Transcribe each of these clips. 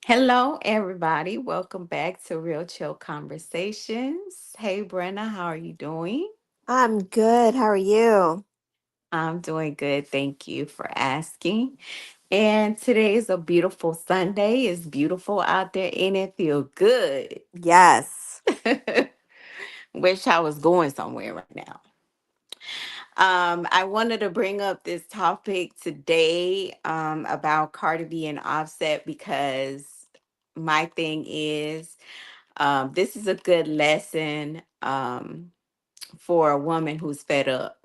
Hello, everybody. Welcome back to Real Chill Conversations. Hey, Brenna, how are you doing? I'm good. How are you? I'm doing good. Thank you for asking. And today is a beautiful Sunday. It's beautiful out there and it feel good. Yes. Wish I was going somewhere right now. I wanted to bring up this topic today about Cardi B and Offset because my thing is this is a good lesson for a woman who's fed up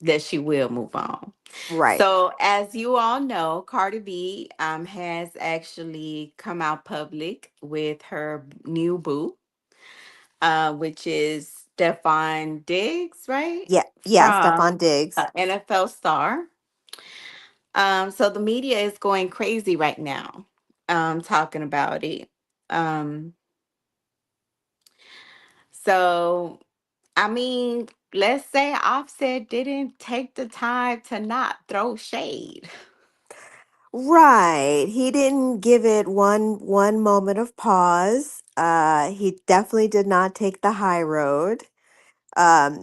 that she will move on. Right. So, as you all know, Cardi B has actually come out public with her new boo, which is Stefan Diggs, right? Yeah. Yeah. Stefan From Diggs. NFL star. So, the media is going crazy right now, talking about it. Um, so I mean, let's say Offset didn't take the time to not throw shade. Right. He didn't give it one moment of pause. He definitely did not take the high road.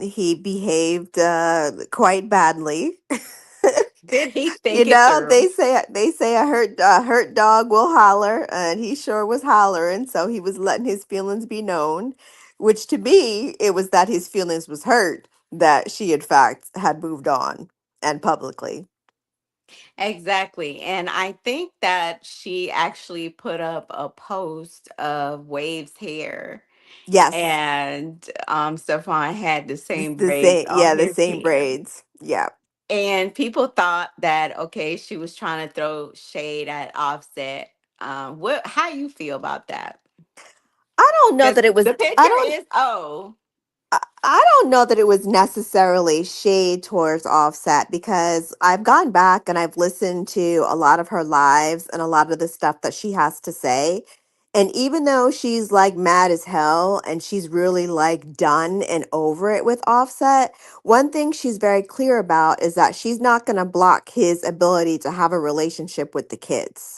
He behaved quite badly. Did he You think it know, through? they say a hurt dog will holler, and he sure was hollering. So he was letting his feelings be known, which to me it was that his feelings was hurt that she in fact had moved on and publicly. Exactly. And I think that she actually put up a post of Wave's hair Yes, and Stefan had the same the braids same. Yeah, on the his same hair. braids. Yeah. And people thought that okay, she was trying to throw shade at Offset. What how you feel about that? I don't know Because that it was. the picture is oh. I don't know that it was necessarily shade towards Offset because I've gone back and I've listened to a lot of her lives and a lot of the stuff that she has to say. And even though she's like mad as hell and she's really like done and over it with Offset, one thing she's very clear about is that she's not going to block his ability to have a relationship with the kids.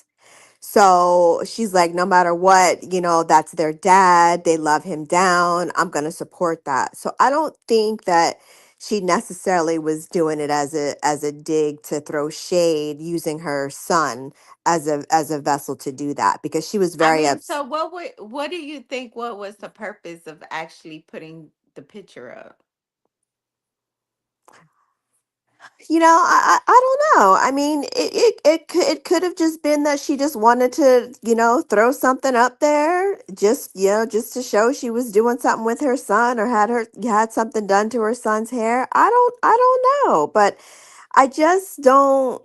So she's like, no matter what, that's their dad. They love him down. I'm going to support that. So I don't think that she necessarily was doing it as a dig to throw shade using her son as a vessel to do that because she was I very mean, upset. so what do you think what was the purpose of actually putting the picture up? I don't know. I mean, it could have just been that she just wanted to, throw something up there, just to show she was doing something with her son or had something done to her son's hair. I don't know, but I just don't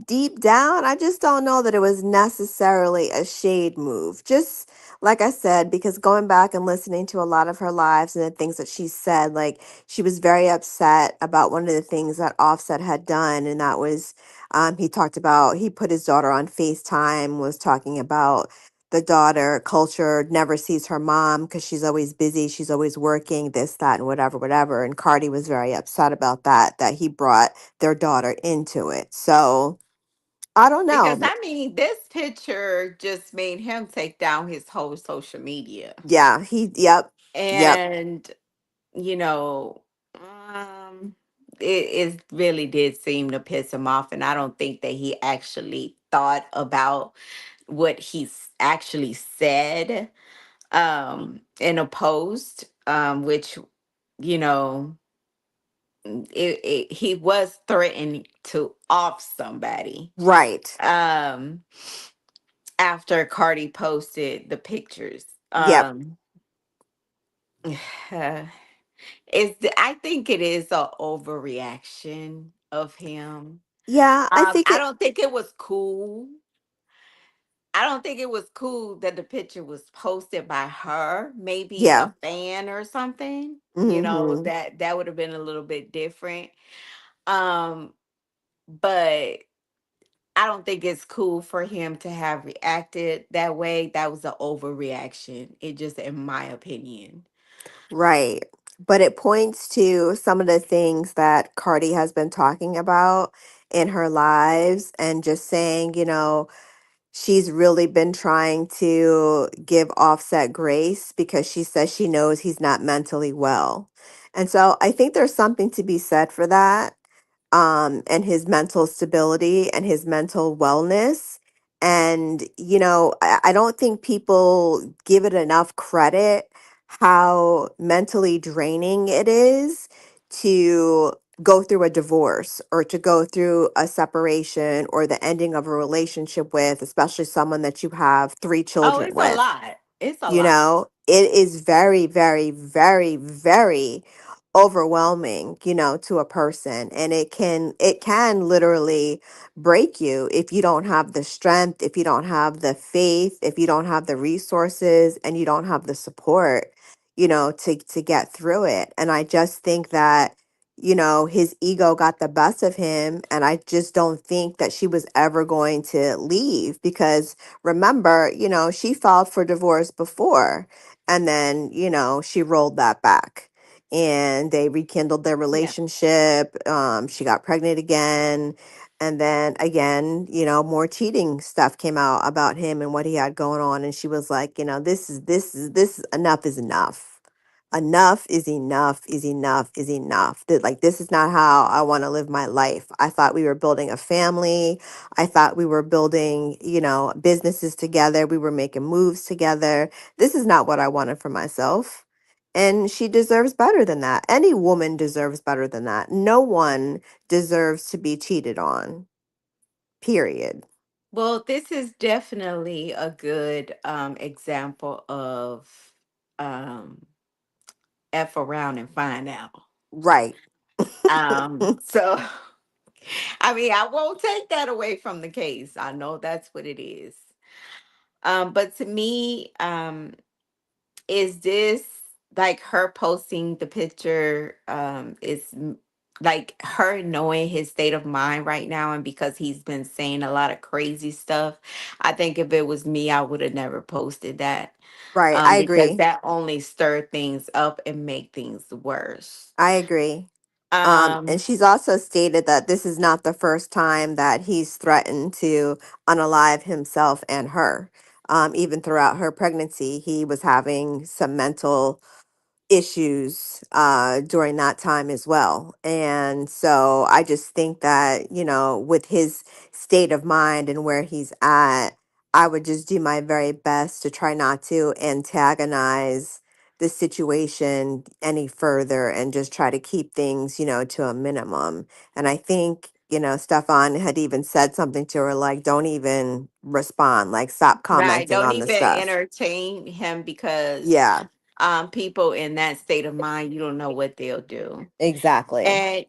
deep down, I just don't know that it was necessarily a shade move. Just like I said, because going back and listening to a lot of her lives and the things that she said, like she was very upset about one of the things that Offset had done. And that was, he put his daughter on FaceTime, was talking about the daughter culture never sees her mom because she's always busy, she's always working, this, that, and whatever, whatever. And Cardi was very upset about that he brought their daughter into it. So, I don't Because know. I mean, this picture just made him take down his whole social media. Yeah, yep, And, you know, um it really did seem to piss him off. And I don't think that he actually thought about what actually said in a post, which, you know, he was threatening to off somebody right. um after Cardi posted the pictures. Yep. I think it is a overreaction of him. Yeah, I think I it, don't think it was cool. I don't think it was cool that the picture was posted by her, maybe a yeah. fan or something. You know, Hmm. that would have been a little bit different. Um, but I don't think it's cool for him to have reacted that way. That was an overreaction. It just, in my opinion. Right. But it points to some of the things that Cardi has been talking about in her lives and just saying, she's really been trying to give Offset grace because she says she knows he's not mentally well. And so I think there's something to be said for that, and his mental stability and his mental wellness. And, I don't think people give it enough credit how mentally draining it is to go through a divorce or to go through a separation or the ending of a relationship with, especially someone that you have three Oh, children it's a with. lot. It's a lot. It is very, very, very, very overwhelming, to a person. And it can literally break you if you don't have the strength, if you don't have the faith, if you don't have the resources, and you don't have the support, to get through it. And I just think that, his ego got the best of him. And I just don't think that she was ever going to leave because remember, she filed for divorce before, and then, she rolled that back and they rekindled their Yeah. relationship. She got pregnant again. And then again, more cheating stuff came out about him and what he had going on. And she was like, this is enough is enough. Enough is enough is enough is enough. That, like, this is not how I want to live my life. I thought we were building a family. I thought we were building, businesses together. We were making moves together. This is not what I wanted for myself. And she deserves better than that. Any woman deserves better than that. No one deserves to be cheated on, period. Well, this is definitely a good example of um, F around and find out. Right. So, I mean, I won't take that away from the case. I know that's what it is. But to me, is this like her posting the picture? Like her knowing his state of mind right now, and because he's been saying a lot of crazy stuff. I think if it was me, I would have never posted that, Right. I because agree. that only stir things up and make things worse. I agree. And Um, she's also stated that this is not the first time that he's threatened to unalive himself and her. Even throughout her pregnancy, he was having some mental issues during that time as well. And so I just think that, with his state of mind and where he's at, I would just do my very best to try not to antagonize the situation any further and just try to keep things, to a minimum. And I think, Stefan had even said something to her like, don't even respond, like, stop right. commenting Don't on the even stuff. entertain him, because Yeah, people in that state of mind, you don't know what they'll do. exactly. And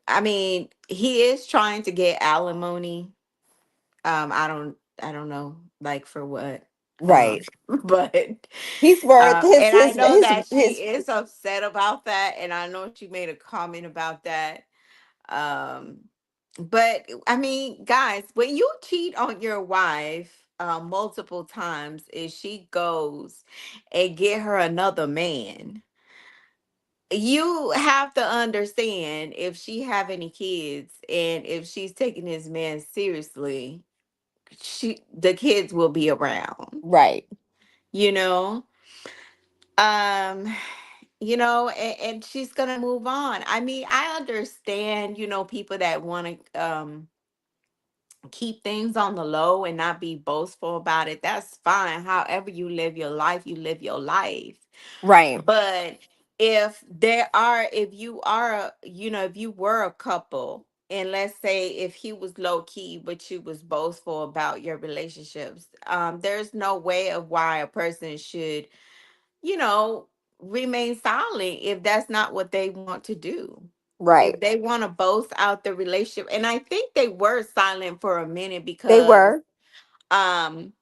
I mean, he is trying to get alimony. I don't know, like for what. Right. But He's worth and I know that she his is upset about that, and I know she made a comment about that. Um, but I mean, guys, when you cheat on your wife multiple times, if she goes and get her another man, you have to understand, if she have any kids and if she's taking this man seriously, the kids will be around, right. you know. um and she's gonna move on. I mean, I understand, people that want to keep things on the low and not be boastful about it. That's fine. However you live your life, you live your life. Right. But if you were a couple, and let's say if he was low key but you was boastful about your relationships, there's no way of why a person should, you know remain silent if that's not what they want to do. Right. If they want to boast out the relationship, and I think they were silent for a minute, They because were. um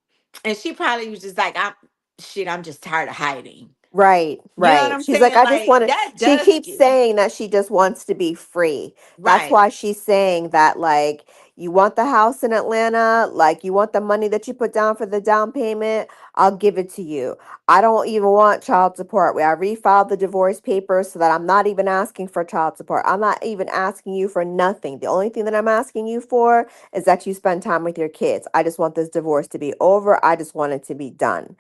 and she probably was just like, I'm just tired of hiding. Right, You know what right. I'm She's like, saying? I just Like want to, that she does keeps get saying that she just wants to be free. That's right. why she's saying that, like, you want the house in Atlanta, like, you want the money that you put down for the down payment, I'll give it to you. I don't even want child support. I refiled the divorce papers so that I'm not even asking for child support. I'm not even asking you for nothing. The only thing that I'm asking you for is that you spend time with your kids. I just want this divorce to be over. I just want it to be done.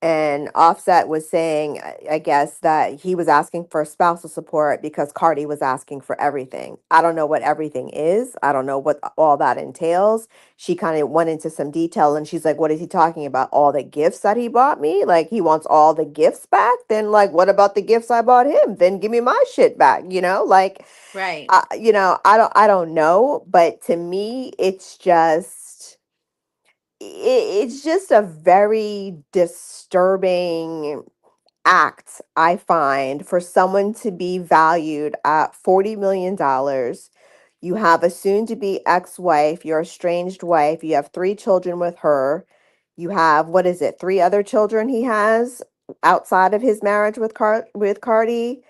And Offset was saying, I guess, that he was asking for spousal support because Cardi was asking for everything. I don't know what everything is. I don't know what all that entails. She kind of went into some detail and she's like, what is he talking about? All the gifts that he bought me? Like, he wants all the gifts back? Then, like, what about the gifts I bought him? Then give me my shit back, you know? Like, Right. I don't know. But to me, it's just a very disturbing act, I find, for someone to be valued at $40 million. You have a soon to be ex-wife, your estranged wife, you have 3 children with her. You have, what is it, 3 other children he has outside of his marriage with Cardi.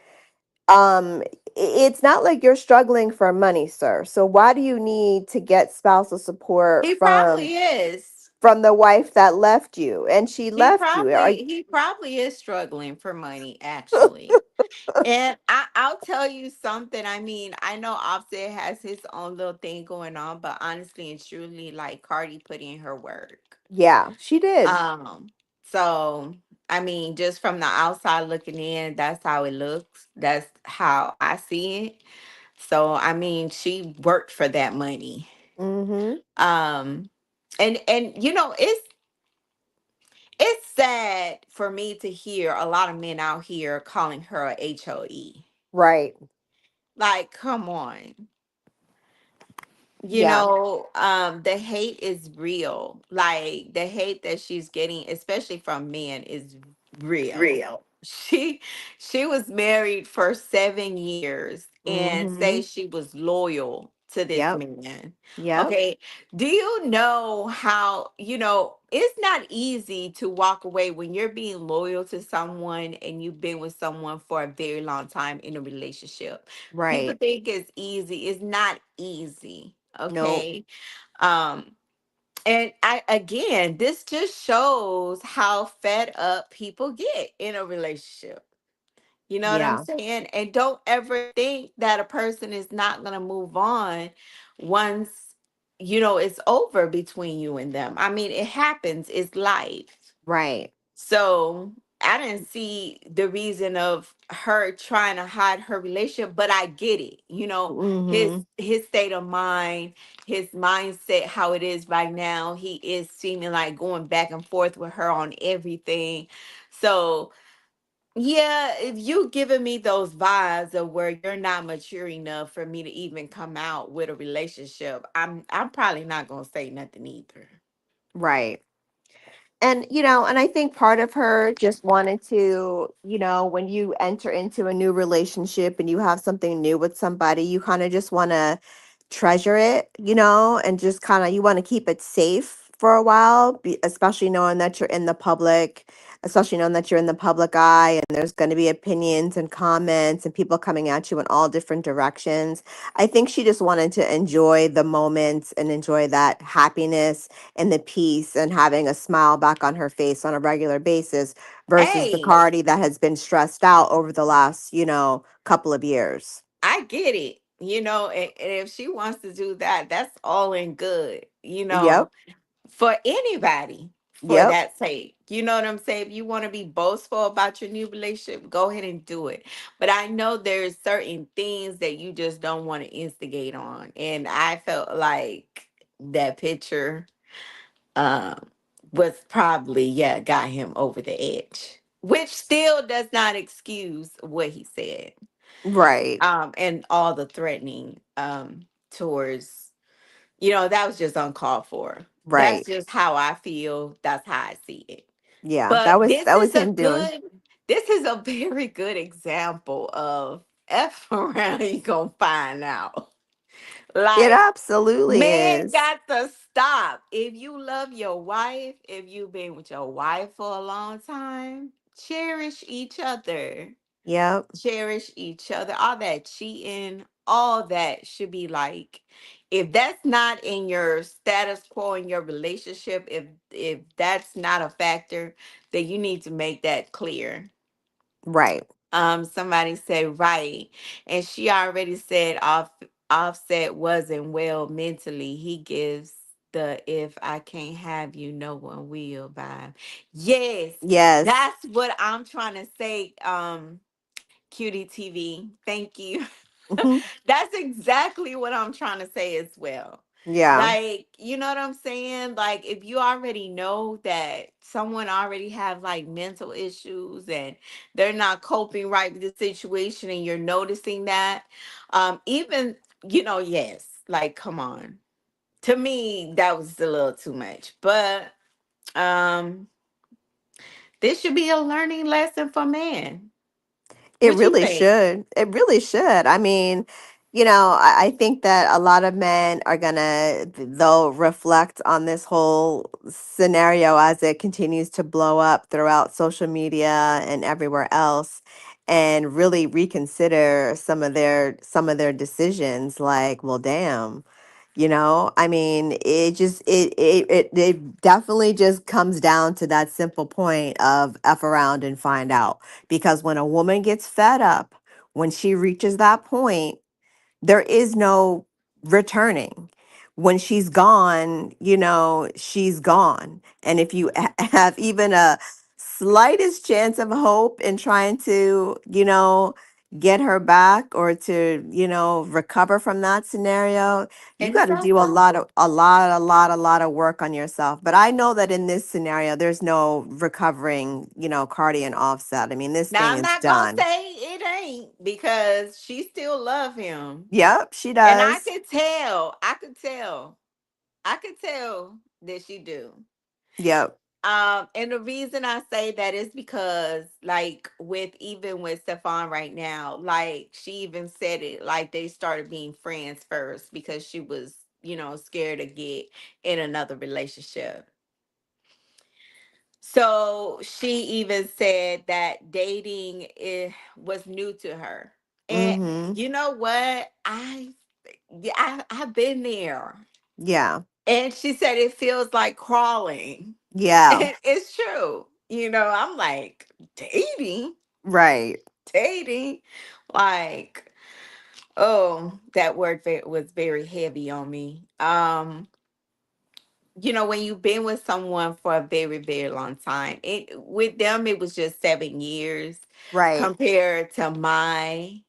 It's not like you're struggling for money, sir. So why do you need to get spousal support He from probably is. the wife that left you? And she left you. He probably is struggling for money actually. And I'll tell you something. I mean, I know Offset has his own little thing going on, but honestly and truly, like Cardi put in her work. Yeah, she did. Um, so I mean, just from the outside looking in, that's how it looks. That's how I see it. So I mean, she worked for that money. Mm-hmm. Um, and it's sad for me to hear a lot of men out here calling her a HOE. Right. Like, come on. Yeah. The hate is real. Like the hate that she's getting, especially from men, is real. Real. She she was married for 7 years and Mm-hmm. say she was loyal to this Yep. man. Yep. Okay. Do you know how, it's not easy to walk away when you're being loyal to someone and you've been with someone for a very long time in a relationship. People Right. think it's easy. It's not easy. Nope. Okay. Um, and I again, this just shows how fed up people get in a relationship. You know what I'm Yeah. saying? And don't ever think that a person is not going to move on once, it's over between you and them. I mean, it happens, it's life. Right. So I didn't see the reason of her trying to hide her relationship, but I get it. Mm-hmm. His state of mind, his mindset, how it is right now. He is seeming like going back and forth with her on everything. So yeah, if you giving me those vibes of where you're not mature enough for me to even come out with a relationship, I'm probably not gonna say nothing either. Right. And I think part of her just wanted to, when you enter into a new relationship and you have something new with somebody, you kind of just want to treasure it, and just kind of, you want to keep it safe for a while, especially knowing that you're in the public, especially knowing that you're in the public eye and there's going to be opinions and comments and people coming at you in all different directions. I think she just wanted to enjoy the moments and enjoy that happiness and the peace and having a smile back on her face on a regular basis versus the Hey, Cardi that has been stressed out over the last, couple of years. I get it. And if she wants to do that, that's all in good, Yep. for anybody for Yep. that sake. You know what I'm saying? If you want to be boastful about your new relationship, go ahead and do it. But I know there's certain things that you just don't want to instigate on. And I felt like that picture um was probably, yeah, got him over the edge. Which still does not excuse what he said. Right. And all the threatening towards, that was just uncalled for. That's Right. just how I feel. That's how I see it. Yeah. That But was that was him doing. this is a very good example of F around, you gonna find out. It Like, absolutely men is. got to stop. If you love your wife, if you've been with your wife for a long time, Cherish each other. Yep. Cherish each other. All that cheating, all that should be like, if that's not in your status quo in your relationship, if that's not a factor, then you need to make that clear. Right. Somebody said right, and she already said Offset wasn't well mentally. He gives the "if I can't have you, no one will" vibe. Yes, Yes. that's what I'm trying to say. Cutie TV, thank you. Mhm. That's exactly what I'm trying to say as well. Yeah. Like, you know what I'm saying? Like, if you already know that someone already have like mental issues and they're not coping right with the situation, and you're noticing that, even, yes, like, come on. To me, that was a little too much. But um this should be a learning lesson for men. It What you really think? should. It really should. I mean, I think that a lot of men are gonna, they'll reflect on this whole scenario as it continues to blow up throughout social media and everywhere else, and really reconsider some of their decisions. Like, well, damn. I mean, it definitely just comes down to that simple point of F around and find out. Because when a woman gets fed up, when she reaches that point, there is no returning. When she's gone, she's gone. And if you have even a slightest chance of hope in trying to, get her back, or to, recover from that scenario, you got to do a Exactly. lot of a lot of work on yourself. But I know that in this scenario, there's no recovering, Cardi and Offset. I mean, this Now thing I'm is not gonna done. say it ain't, because she still love him. Yep, she And I does. could tell. I could tell that she do. Yep. And the reason I say that is because, like, with Stefan right now, like, she even said it, like, they started being friends first because she was, scared to get in another relationship. So she even said that dating was new to her. And Mm-hmm. you know what? Yeah, I've been there. Yeah. And she said it feels like crawling. Yeah. And it's true. I'm like, dating, Right. dating. Like, oh, that word was very heavy on me. When you've been with someone for a very, very long time, it with them it was just 7 years Right. compared to my,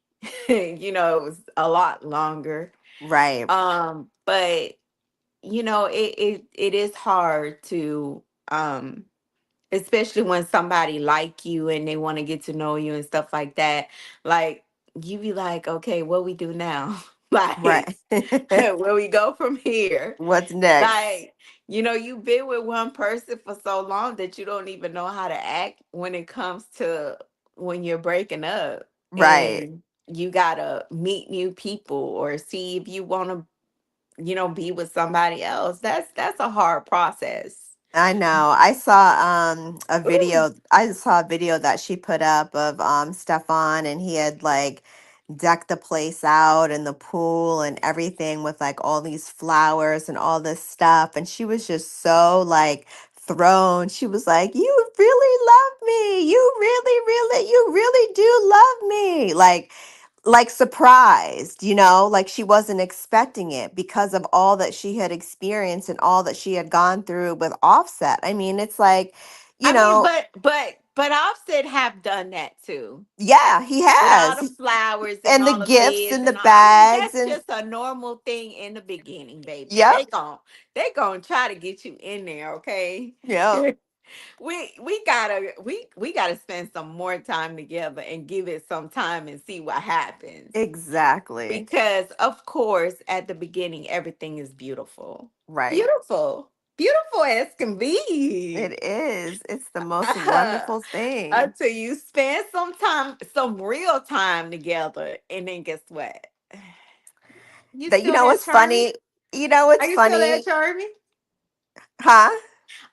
it was a lot longer. Right. But it is hard to, especially when somebody like you and they want to get to know you and stuff like that. Like, you be like, okay, what we do now? Like, Right. where we go from here? What's next? Like, you've been with one person for so long that you don't even know how to act when it comes to when you're breaking up, Right. and you gotta meet new people or see if you want to, be with somebody else. That's a hard process. I know. Ooh. I saw a video that she put up of Stefan, and he had like decked the place out and the pool and everything with like all these flowers and all this stuff, and she was just so like thrown. She was like, "You really love me. You really do love me." Like surprised, like she wasn't expecting it because of all that she had experienced and all that she had gone through with Offset. I mean, it's like, you I mean, know, but Offset have done that too, yeah, he with all has. the flowers and And the all the gifts beds and the and all. I mean, bags that's and just a normal thing in the beginning, baby. yep, They gon' try to get you in there, okay? yep, We gotta spend some more time together and give it some time and see what happens. exactly. Because of course, at the beginning, everything is beautiful. Right. Beautiful. Beautiful as can be. It is. It's the most wonderful thing. Until you spend some time, some real time together, and then guess what? You That, still that what's charming? funny? What's Are you still that funny? charming? Huh?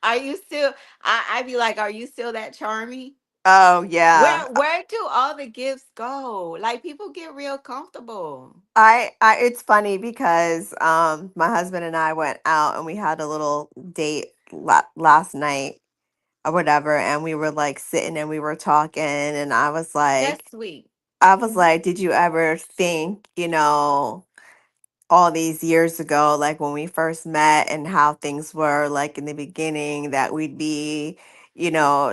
Are you still? I be like, are you still that charming? Oh yeah. Where do all the gifts go? Like people get real comfortable. I it's funny because my husband and I went out and we had a little date last night or whatever, and we were like sitting and we were talking, and That's sweet. I was Mhm. like, did you ever think, all these years ago, like when we first met and how things were like in the beginning, that we'd be,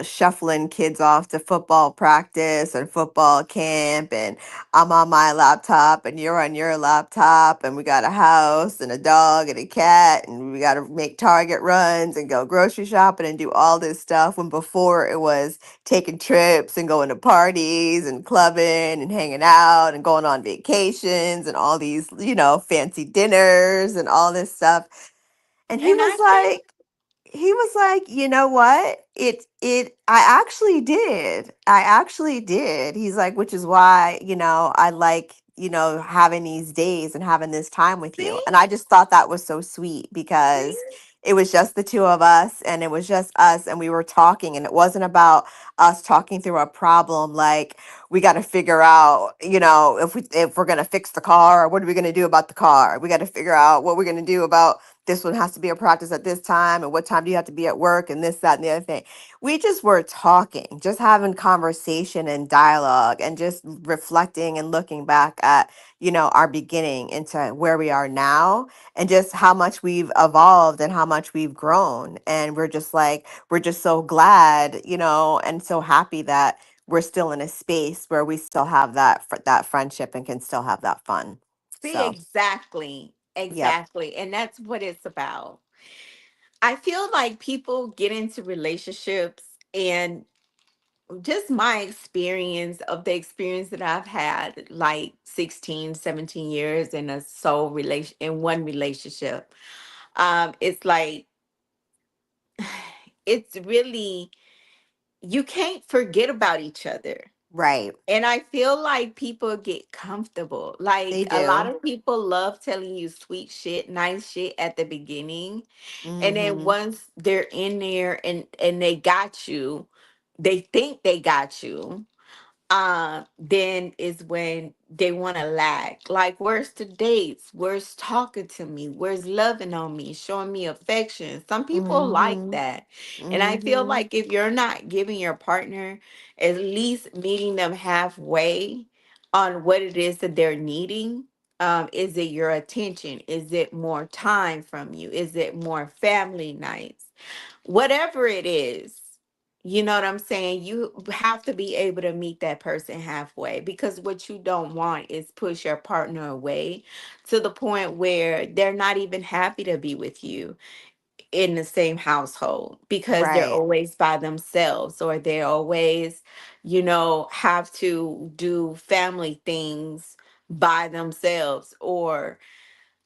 shuffling kids off to football practice and football camp, and I'm on my laptop and you're on your laptop, and we got a house and a dog and a cat, and we got to make Target runs and go grocery shopping and do all this stuff, when before it was taking trips and going to parties and clubbing and hanging out and going on vacations and all these, fancy dinners and all this stuff. And And I think he was like, you know what? I actually did. I actually did. He's like, which is why, I like, having these days and having this time with you. see, And I just thought that was so sweet see, because it was just the two of us, and it was just us, and we were talking, and it wasn't about us talking through a problem like we got to figure out, if we're going to fix the car, or what are we going to do about the car? We got to figure out what we're going to do about this one has to be a practice at this time, and what time do you have to be at work, and this, that, and the other thing. We just were talking, just having conversation and dialogue, and just reflecting and looking back at, our beginning into where we are now, and just how much we've evolved and how much we've grown. And we're just so glad, and so happy that we're still in a space where we still have that friendship and can still have that fun. see So, exactly. yep. Exactly. And that's what it's about. I feel like people get into relationships, and just my experience of the experience that I've had, like 16, 17 years in a soul relation in one relationship. It's like it's really, you can't forget about each other. Right. And I feel like people get comfortable. They Like a lot do. of people love telling you sweet shit, nice shit at the beginning. And then Mhm. once they're in there and they got you, they think they got you, then is when they want to lag. Like, where's the dates? Where's talking to me? Where's loving on me, showing me affection? Some people like Mhm. that. And I feel Mhm. like if you're not giving your partner, at least meeting them halfway on what it is that they're needing. Is it your attention? Is it more time from you? Is it more family nights? Whatever it is, you know what I'm saying? You have to be able to meet that person halfway, because what you don't want is push your partner away to the point where they're not even happy to be with you in the same household, because they're Right. always by themselves, or they always, have to do family things by themselves, or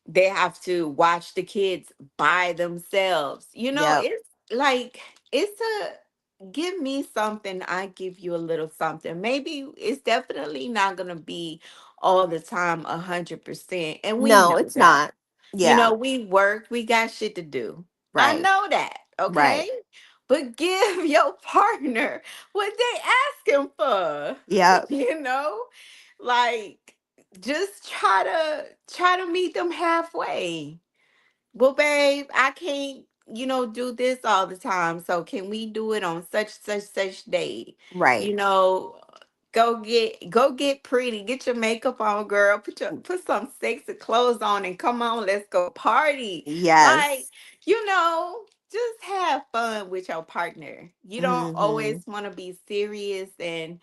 they have to watch the kids by themselves. Yep. It's like, it's a give me something, I give you a little something. Maybe it's definitely not going to be all the time 100%. And we No, know it's that. not. Yeah. We work, we got shit to do. I Right. know that. Right. Okay. But give your partner what they asking for. Yep. you know? Like, just try to meet them halfway. Well, babe, I can't, do this all the time. So can we do it on such day? You Right. know, go get pretty. Get your makeup on, girl. Put some sexy clothes on and come on, let's go party. Like, Yes. just have fun with your partner. You don't always Mhm. want to be serious, and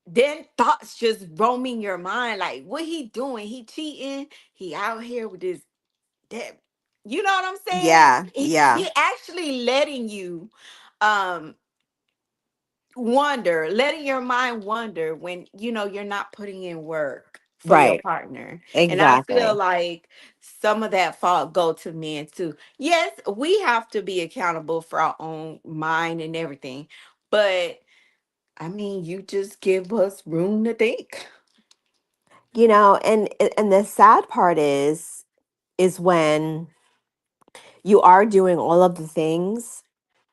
then thoughts just roaming your mind, like, what he doing? He cheating? He out here with this that, you know what I'm saying? Yeah. He Yeah. actually letting you um wonder, letting your mind wonder when you're not putting in work for your Right. partner. And I feel Exactly. like some of that fault go to men too. Yes, we have to be accountable for our own mind and everything, but I mean, you just give us room to think. And the sad part is when you are doing all of the things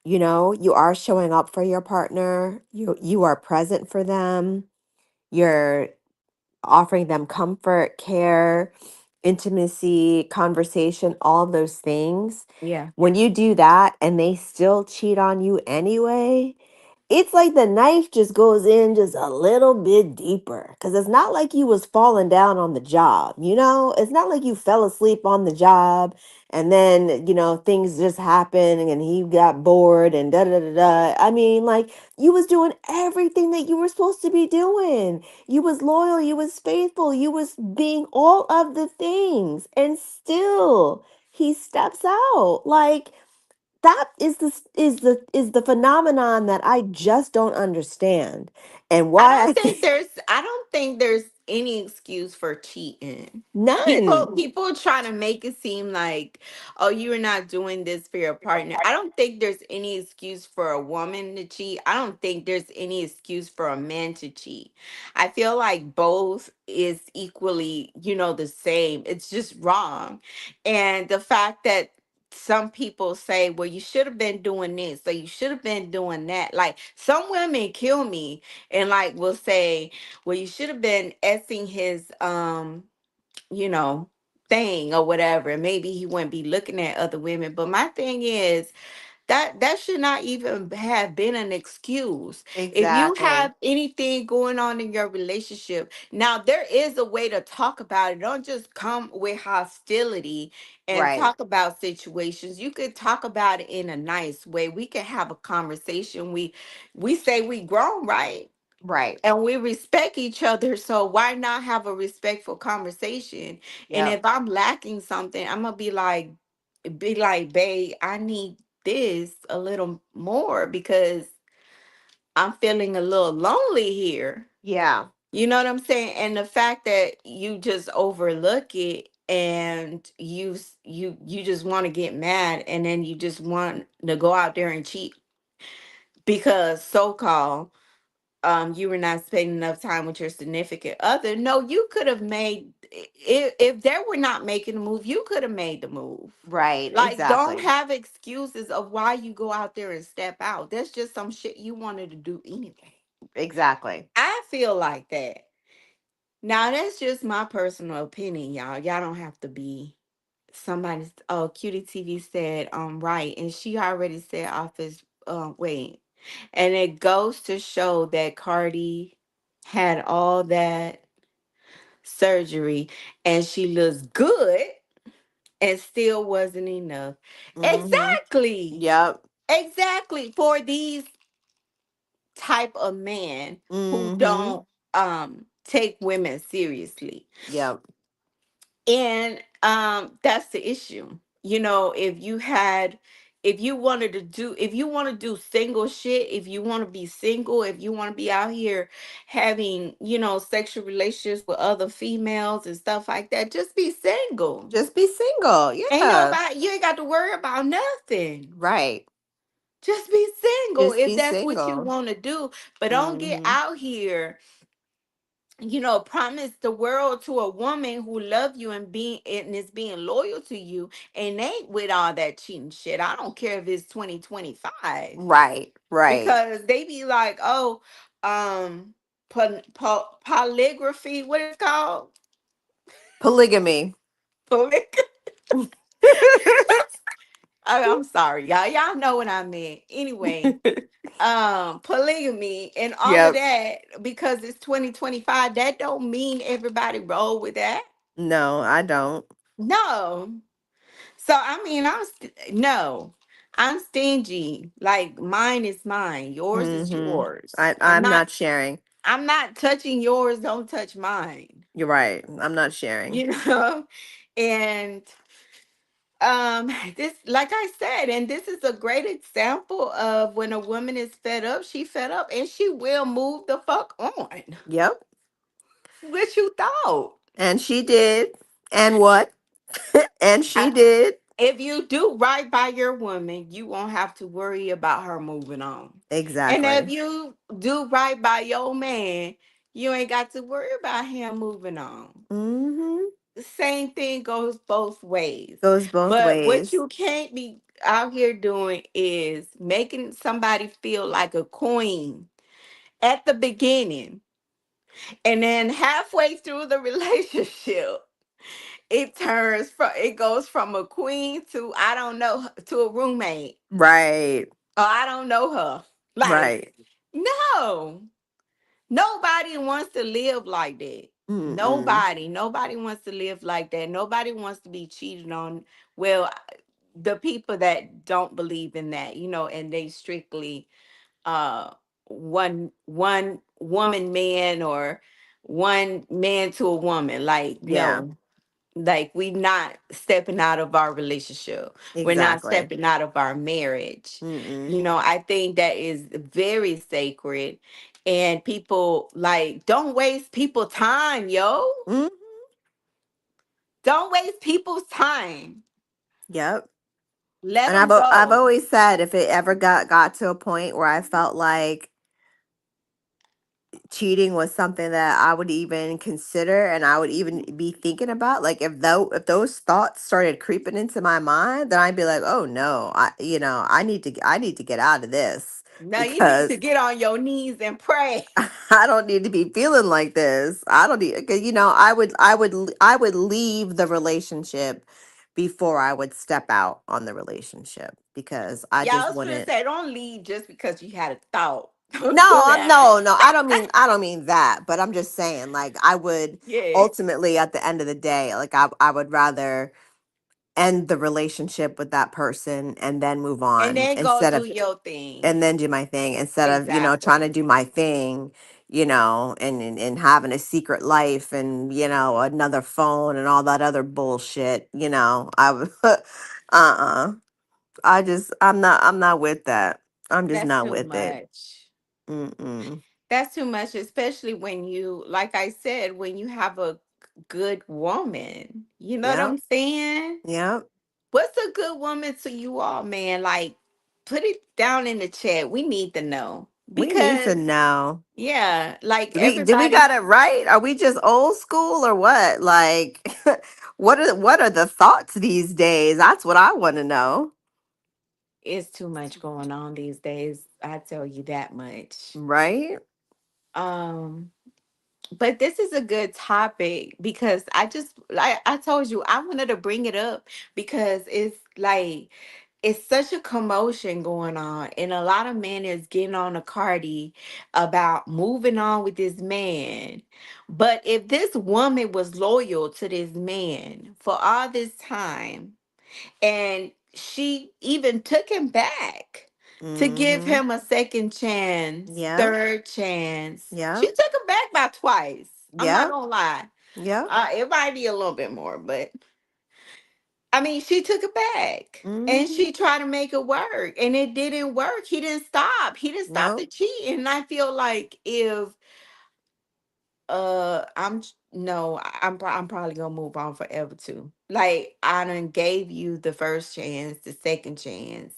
You know, you are showing up for your partner. You are present for them. You're offering them comfort, care, intimacy, conversation, all those things. Yeah. When you do that and they still cheat on you anyway, it's like the knife just goes in just a little bit deeper, because it's not like you was falling down on the job, you know? It's not like you fell asleep on the job and then, you know, things just happened and he got bored and da da da da. I mean, like, you was doing everything that you were supposed to be doing. You was loyal, you was faithful, you was being all of the things, and still he steps out. Like, that is the phenomenon that I just don't understand. And why I think I don't think there's any excuse for cheating. none. People try to make it seem like, oh, you're not doing this for your partner. I don't think there's any excuse for a woman to cheat. I don't think there's any excuse for a man to cheat. I feel like both is equally, the same. It's just wrong. And the fact that some people say, well, you should have been doing this, or you should have been doing that. Like, some women kill me and like will say, well, you should have been essing his you know, thing or whatever. And maybe he wouldn't be looking at other women. But my thing is, that should not even have been an excuse. If you Exactly. have anything going on in your relationship, now there is a way to talk about it. Don't just come with hostility and Right. talk about situations. You could talk about it in a nice way. We can have a conversation. We say we grown, right? Right. And we respect each other, so why not have a respectful conversation? And Yep. if I'm lacking something, I'm gonna be like, babe, I need this a little more because I'm feeling a little lonely here. Yeah. You know what I'm saying? And the fact that you just overlook it and you just want to get mad, and then you just want to go out there and cheat because so-called you were not spending enough time with your significant other. No, you could have made, if they were not making the move, you could have made the move. Right. Like, don't Exactly. have excuses of why you go out there and step out. That's just some shit you wanted to do anyway. Exactly. I feel like that. Now that's just my personal opinion, y'all. Y'all don't have to be somebody's. Oh, Cutie TV said right, and she already said off his wait. And it goes to show that Cardi had all that surgery and she looks good and still wasn't enough. Mhm. Exactly. Yep. Exactly. For these type of men who Mhm. don't take women seriously. Yep. And that's the issue. If you want to do single shit, if you want to be single, if you want to be out here having, sexual relations with other females and stuff like that, just be single. Just be single. Yeah. You ain't got to worry about nothing. Right. Just be single Just if be that's what you single. want to do. But don't get Mhm. out here, promise the world to a woman who love you and is being loyal to you and ain't with all that cheating shit. I don't care if it's 2025, Right. Right. because they be like, oh, um, polygraphy, what is called? Polygamy. Poly- I'm sorry, y'all. Y'all know what I meant. Anyway, polygamy and all of Yep. that, because it's 2025, that don't mean everybody roll with that. No, I don't. No. So I mean, no, I'm stingy. Like, mine is mine, yours is Mhm. yours. I'm I'm not not sharing. I'm not touching yours, don't touch mine. You're right. I'm not sharing. You know? And this, like I said, and this is a great example of when a woman is fed up, she fed up and she will move the fuck on. Yep. What you thought? And she did. And what? And she did. If you do right by your woman, you won't have to worry about her moving on. And if Exactly. you do right by your man, you ain't got to worry about him moving on. Mhm. The same thing goes both ways. Goes both But what ways. you can't be out here doing is making somebody feel like a queen at the beginning, and then halfway through the relationship, it goes from a queen to I don't know to a roommate. Right. Oh, I don't know her. Like, Right. no, nobody wants to live like that. Mm-mm. Nobody wants to live like that. Nobody wants to be cheated on. Well, the people that don't believe in that, and they strictly uh one woman man, or one man to a woman. Like, Yeah. no, like, we not stepping out of our relationship, we're not Exactly. stepping out of our marriage. Mm-mm. I think that is very sacred, and people, like, don't waste people time, yo. Mm. Don't waste people's time. Yep. Let And them I've go. always said if it ever got to a point where I felt like cheating was something that I would even consider and I would even be thinking about, like if those thoughts started creeping into my mind, then I'd be like, "Oh no, I need to get out of this Now you need to because get on your knees and pray. I don't need to be feeling like this. I don't need, cuz I would leave the relationship before I would step out on the relationship because I Yeah, I just was gonna wouldn't. say, don't leave just because you had a thought. Don't do No, that. no, I don't mean that, but I'm just saying like I would Yeah. ultimately at the end of the day, like I would rather end the relationship with that person and then move And on then go instead do of your thing. and then do my thing instead of, trying to Exactly. do my thing, and having a secret life and, another phone and all that other bullshit, I would uh-uh. I'm not with that. I'm just That's not too with it. much. Mm-mm. That's too much, especially when you, like I said, when you have a good woman. You know what Yep. I'm saying? Yep. What's a good woman to you all, man? Like, put it down in the chat. We need to know. We need to Because, know. yeah, like Do we everybody got it right? Are we just old school or what? Like what are the thoughts these days? That's what I want to know. is too much going on these days. I tell you that much. Right? Um, but this is a good topic because like I told you, I wanted to bring it up because it's like it's such a commotion going on, and a lot of men is getting on a Cardi about moving on with this man. But if this woman was loyal to this man for all this time, and she even took him back to give Mhm. him a second chance, Yep. third chance. She Yep. took him back by twice. I'm not Yep. gonna lie. Yep. It might be a little bit more, but I mean, she took it back and Mhm. she tried to make it work, and it didn't work. He didn't stop. He didn't stop the Nope. cheating. And I feel like if I'm no, I'm probably gonna move on forever too. Like, I done gave you the first chance, the second chance,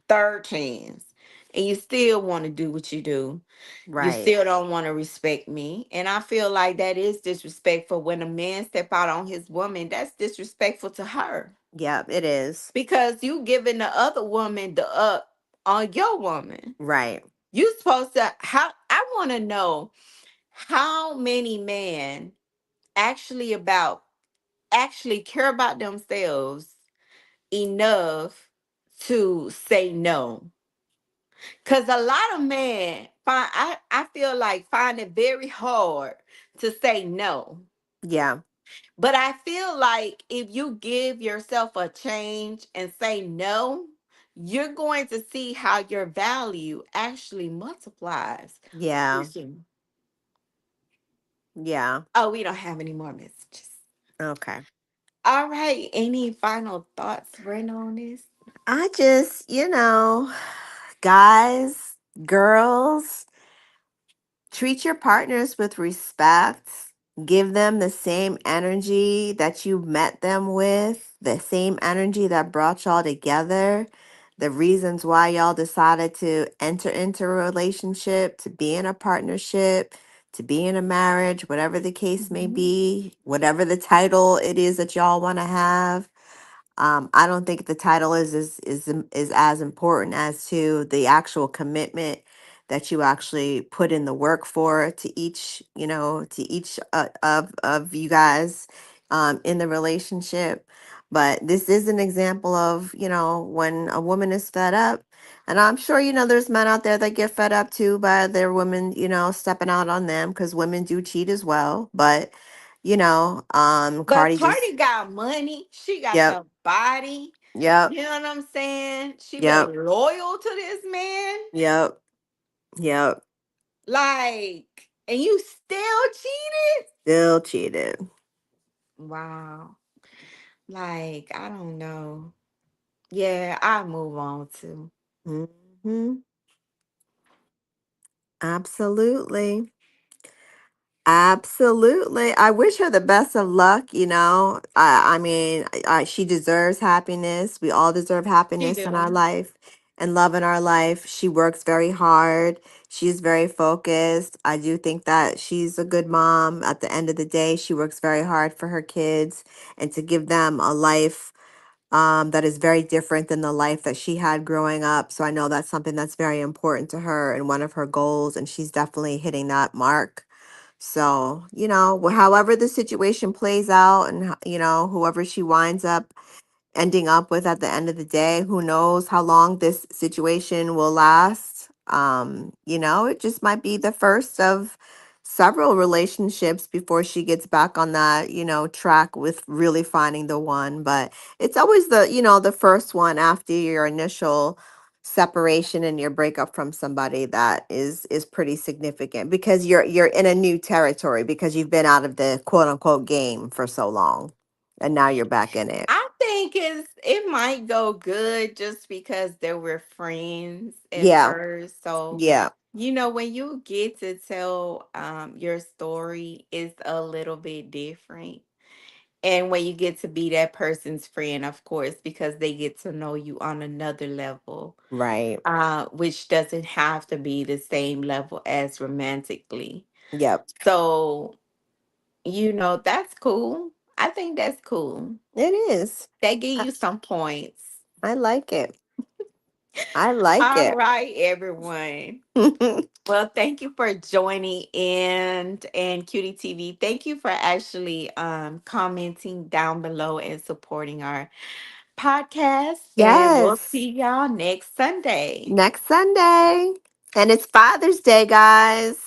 third chance, and you still want to do what you do. You Right. still don't want to respect me. And I feel like that is disrespectful. When a man step out on his woman, that's disrespectful to her. Yep, it is. Because you giving the other woman the up on your woman. Right. You supposed to, how I want to know how many men actually about actually care about themselves enough to say no. Cause a lot of men find, I feel like find it very hard to say no. Yeah. But I feel like if you give yourself a change and say no, you're going to see how your value actually multiplies. Yeah. Listen. Yeah. Oh, we don't have any more messages. Okay. All right. Any final thoughts, Brenda, on this? I just, guys, girls, treat your partners with respect. Give them the same energy that you met them with, the same energy that brought y'all together, the reasons why y'all decided to enter into a relationship, to be in a partnership, to be in a marriage, whatever the case may Mhm. be, whatever the title it is that y'all want to have. I don't think the title is as important as to the actual commitment that you actually put in the work for to each, to each of you guys in the relationship. But this is an example of, when a woman is fed up. And I'm sure, there's men out there that get fed up too by their women, stepping out on them, because women do cheat as well. But, But Cardi Cardi just, got money. She got yep, the body. yep, You know what I'm saying? She yep, been loyal to this man. yep, yep. Like, and you still cheated? Still cheated. Wow. Like, I don't know. Yeah, I move on too. Hmm. Absolutely. Absolutely. I wish her the best of luck, I mean, she deserves happiness. We all deserve She happiness in our do. life and love in our life. She works very hard. She's very focused. I do think that she's a good mom. At the end of the day, she works very hard for her kids and to give them a life that is very different than the life that she had growing up. So I know that's something that's very important to her and one of her goals, and she's definitely hitting that mark. So, however the situation plays out and, whoever she winds up ending up with at the end of the day. Who knows how long this situation will last? It just might be the first of several relationships before she gets back on that, track with really finding the one. But it's always the first one after your initial separation and your breakup from somebody that is pretty significant, because you're in a new territory, because you've been out of the quote unquote game for so long and now you're back in it. I think it might go good just because they were friends at Yeah, first. So, yeah, when you get to tell your story, it's a little bit different. And when you get to be that person's friend, of course, because they get to know you on another level, right. which doesn't have to be the same level as romantically. Yep. So, that's cool. I think that's cool. It is. That give I, you some points. I like it. I like All it. right, everyone. Well, thank you for joining in and Cutie TV. Thank you for actually commenting down below and supporting our podcast. And we'll Yes. see y'all next Sunday. Next Sunday. And it's Father's Day, guys.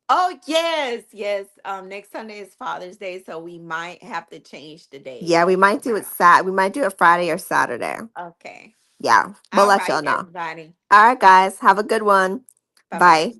Oh, yes, yes. Next Sunday is Father's Day, so we might have to change the Yeah, day we might do it around. We might do it Friday or Saturday. Okay. Yeah. We'll All let right, y'all know. everybody. All right, guys. Have a good one. Bye bye. Bye.